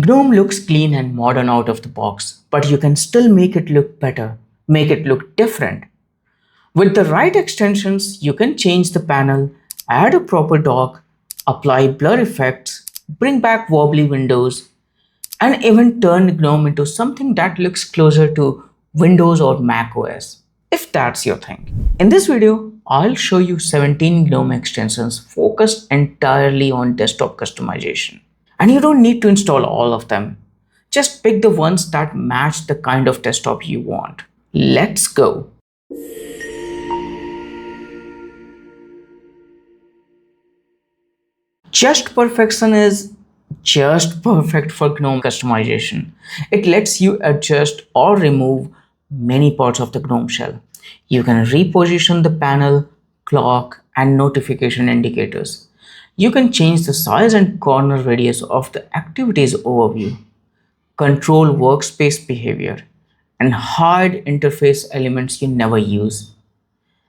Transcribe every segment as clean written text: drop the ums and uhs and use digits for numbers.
GNOME looks clean and modern out of the box, but you can still make it look better, make it look different. With the right extensions, you can change the panel, add a proper dock, apply blur effects, bring back wobbly windows, and even turn GNOME into something that looks closer to Windows or macOS, if that's your thing. In this video, I'll show you 17 GNOME extensions focused entirely on desktop customization. And you don't need to install all of them. Just pick the ones that match the kind of desktop you want. Let's go. Just Perfection is just perfect for GNOME customization. It lets you adjust or remove many parts of the GNOME shell. You can reposition the panel, clock, and notification indicators. You can change the size and corner radius of the activities overview, control workspace behavior, and hide interface elements you never use.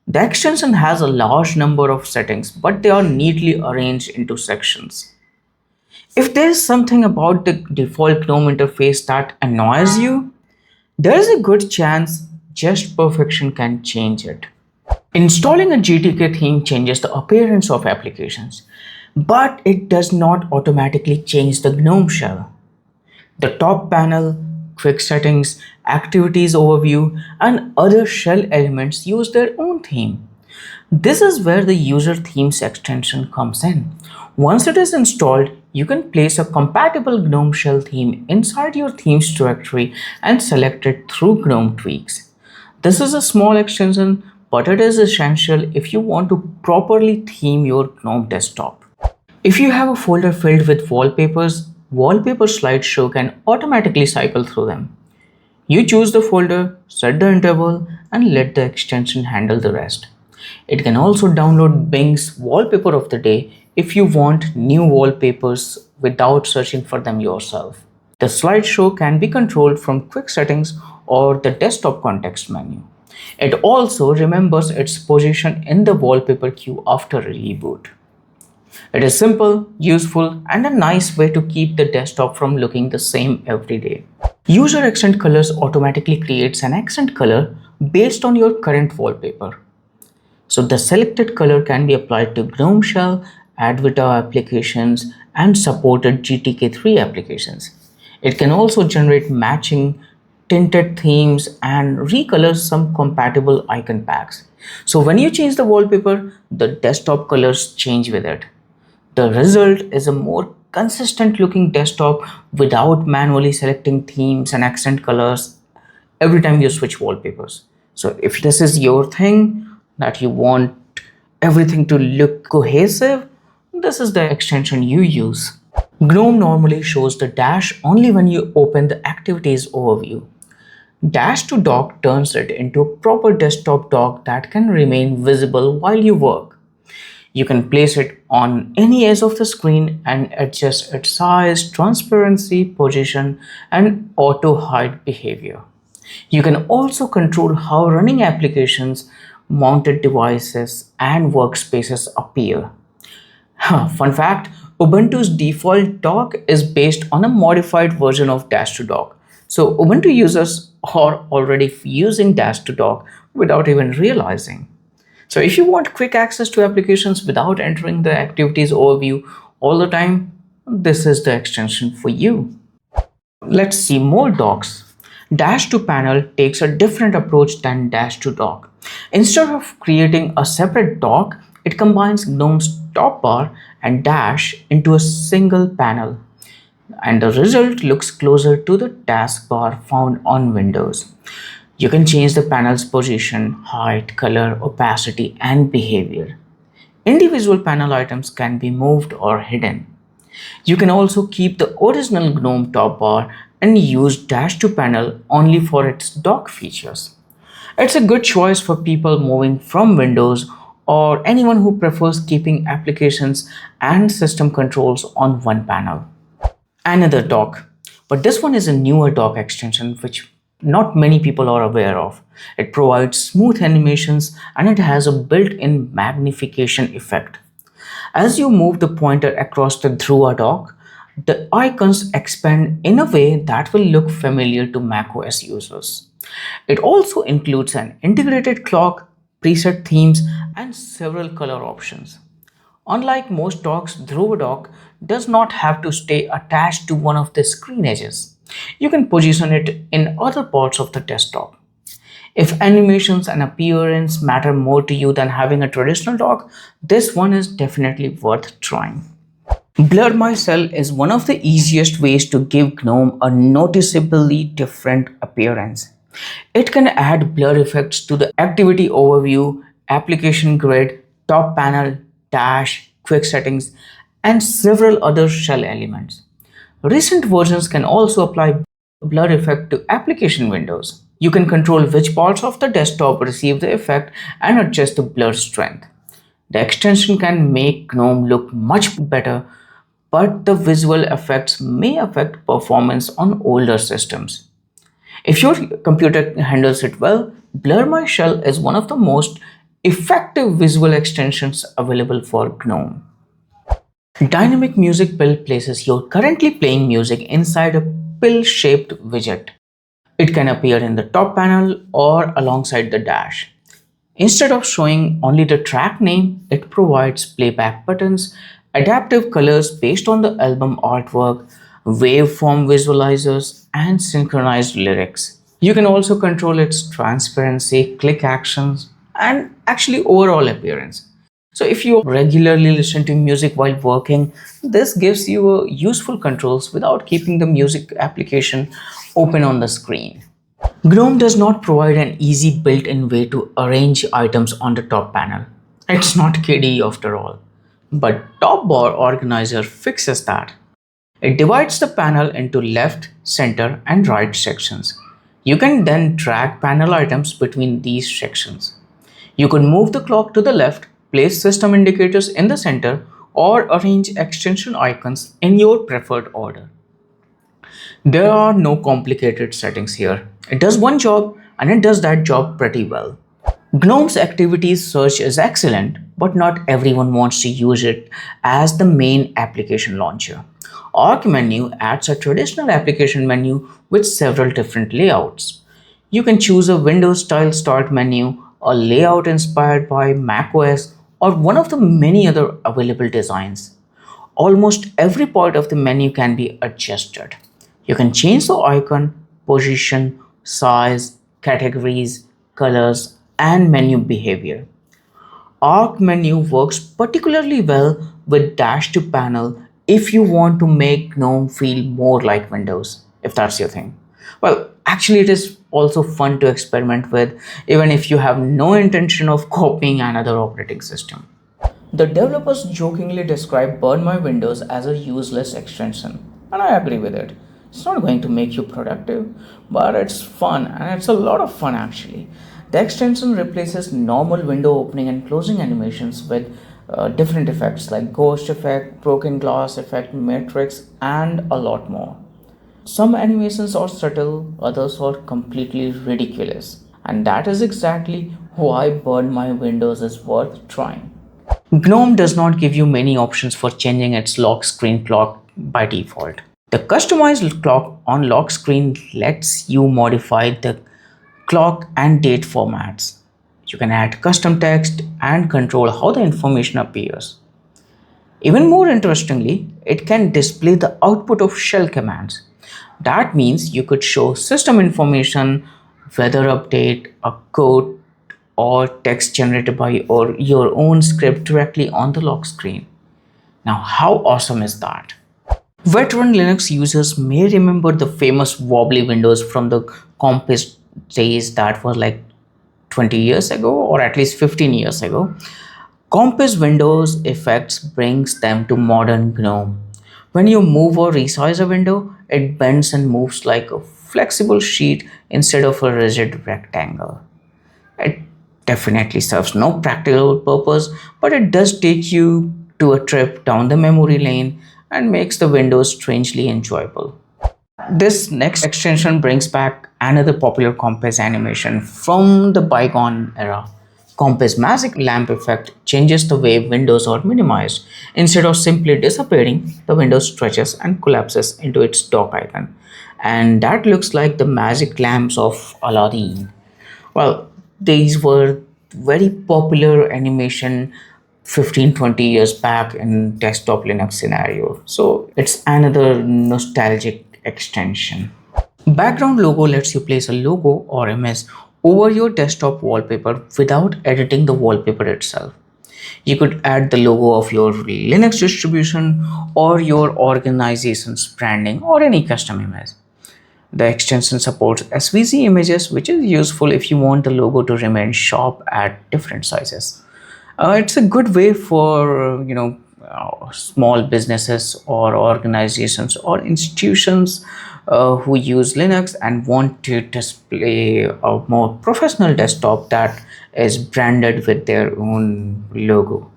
The extension has a large number of settings, but they are neatly arranged into sections. If there is something about the default GNOME interface that annoys you, there is a good chance Just Perfection can change it. Installing a GTK theme changes the appearance of applications, but it does not automatically change the GNOME shell. The top panel, quick settings, activities overview, and other shell elements use their own theme. This is where the user themes extension comes in. Once it is installed, you can place a compatible GNOME shell theme inside your themes directory and select it through GNOME Tweaks. This is a small extension, but it is essential if you want to properly theme your GNOME desktop. If you have a folder filled with wallpapers, Wallpaper Slideshow can automatically cycle through them. You choose the folder, set the interval, and let the extension handle the rest. It can also download Bing's Wallpaper of the Day if you want new wallpapers without searching for them yourself. The slideshow can be controlled from quick settings or the desktop context menu. It also remembers its position in the wallpaper queue after a reboot. It is simple, useful, and a nice way to keep the desktop from looking the same every day. User Accent Colors automatically creates an accent color based on your current wallpaper. So the selected color can be applied to GNOME Shell, Advita applications, and supported GTK3 applications. It can also generate matching tinted themes and recolor some compatible icon packs. So when you change the wallpaper, the desktop colors change with it. The result is a more consistent looking desktop without manually selecting themes and accent colors every time you switch wallpapers. So if this is your thing, that you want everything to look cohesive, this is the extension you use. GNOME normally shows the dash only when you open the activities overview. Dash to dock turns it into a proper desktop dock that can remain visible while you work. You can place it on any edge of the screen and adjust its size, transparency, position, and auto hide behavior. You can also control how running applications, mounted devices, and workspaces appear. Fun fact, Ubuntu's default dock is based on a modified version of Dash to Dock. So Ubuntu users are already using Dash to Dock without even realizing. So if you want quick access to applications without entering the activities overview all the time, this is the extension for you. Let's see more docks. Dash to Panel takes a different approach than Dash to Dock. Instead of creating a separate dock, it combines GNOME's top bar and Dash into a single panel, and the result looks closer to the taskbar found on Windows. You can change the panel's position, height, color, opacity, and behavior. Individual panel items can be moved or hidden. You can also keep the original GNOME top bar and use Dash to Panel only for its dock features. It's a good choice for people moving from Windows or anyone who prefers keeping applications and system controls on one panel. Another dock, but this one is a newer dock extension which not many people are aware of. It provides smooth animations and it has a built-in magnification effect. As you move the pointer across the Dhruva dock, The icons expand in a way that will look familiar to macOS users. It also includes an integrated clock, preset themes, and several color options. Unlike most docks, Dhruva dock does not have to stay attached to one of the screen edges. You can position it in other parts of the desktop. If animations and appearance matter more to you than having a traditional dock, this one is definitely worth trying. Blur My Cell is one of the easiest ways to give GNOME a noticeably different appearance. It can add blur effects to the activity overview, application grid, top panel, dash, quick settings, and several other shell elements. Recent versions can also apply blur effect to application windows. You can control which parts of the desktop receive the effect and adjust the blur strength. The extension can make GNOME look much better, but the visual effects may affect performance on older systems. If your computer handles it well, Blur My Shell is one of the most effective visual extensions available for GNOME. Dynamic Music Pill places your currently playing music inside a pill-shaped widget. It can appear in the top panel or alongside the dash. Instead of showing only the track name, it provides playback buttons, adaptive colors based on the album artwork, waveform visualizers, and synchronized lyrics. You can also control its transparency, click actions, and actually overall appearance. So if you regularly listen to music while working, this gives you useful controls without keeping the music application open on the screen. GNOME does not provide an easy built-in way to arrange items on the top panel. It's not kiddie after all. But Top Bar Organizer fixes that. It divides the panel into left, center, and right sections. You can then drag panel items between these sections. You could move the clock to the left, place system indicators in the center, or arrange extension icons in your preferred order. There are no complicated settings here. It does one job and it does that job pretty well. GNOME's activities search is excellent, but not everyone wants to use it as the main application launcher. Arc menu adds a traditional application menu with several different layouts. You can choose a Windows style start menu, a layout inspired by macOS, or one of the many other available designs. Almost every part of the menu can be adjusted. You can change the icon, position, size, categories, colors, and menu behavior. Arc menu works particularly well with dash to panel if you want to make GNOME feel more like Windows, if that's your thing. Well, actually, it is also fun to experiment with, even if you have no intention of copying another operating system. The developers jokingly describe Burn My Windows as a useless extension, and I agree with it. It's not going to make you productive, but it's fun, and it's a lot of fun actually. The extension replaces normal window opening and closing animations with different effects like ghost effect, broken glass effect, matrix, and a lot more. Some animations are subtle, others are completely ridiculous, and that is exactly why Burn My Windows is worth trying. GNOME does not give you many options for changing its lock screen clock by default. The customized clock on lock screen lets you modify the clock and date formats. You can add custom text and control how the information appears. Even more interestingly, it can display the output of shell commands. That means you could show system information, weather update, a code, or text generated by or your own script directly on the lock screen. Now, how awesome is that? Veteran Linux users may remember the famous wobbly windows from the Compiz days that was like 20 years ago or at least 15 years ago. Compiz Windows effects brings them to modern GNOME. When you move or resize a window, it bends and moves like a flexible sheet instead of a rigid rectangle. It definitely serves no practical purpose, but it does take you to a trip down the memory lane and makes the windows strangely enjoyable. This next extension brings back another popular Compiz animation from the bygone era, Compiz magic lamp effect changes the way windows are minimized. Instead of simply disappearing, the window stretches and collapses into its dock icon. And that looks like the magic lamps of Aladdin. Well, these were very popular animation 15-20 years back in desktop Linux scenario. So it's another nostalgic extension. Background logo lets you place a logo or image over your desktop wallpaper without editing the wallpaper itself. You could add the logo of your Linux distribution or your organization's branding or any custom image. The extension supports SVG images, which is useful if you want the logo to remain sharp at different sizes. It's a good way for small businesses or organizations or institutions who use Linux and want to display a more professional desktop that is branded with their own logo.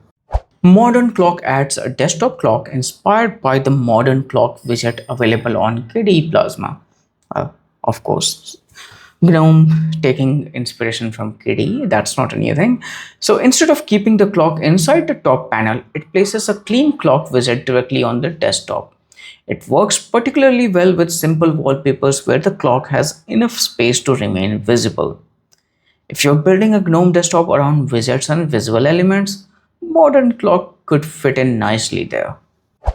Modern Clock adds a desktop clock inspired by the Modern Clock widget available on KDE Plasma. Of course, GNOME taking inspiration from KDE, that's not a new thing. So instead of keeping the clock inside the top panel, it places a clean clock widget directly on the desktop. It works particularly well with simple wallpapers where the clock has enough space to remain visible. If you're building a GNOME desktop around widgets and visual elements, Modern Clock could fit in nicely there.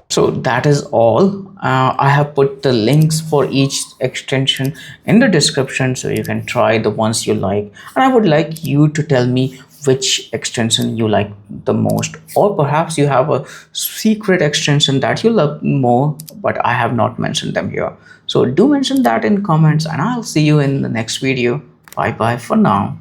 So that is all. I have put the links for each extension in the description so you can try the ones you like. And I would like you to tell me which extension you like the most, or perhaps you have a secret extension that you love more, but I have not mentioned them here. So do mention that in comments and I'll see you in the next video. Bye bye for now.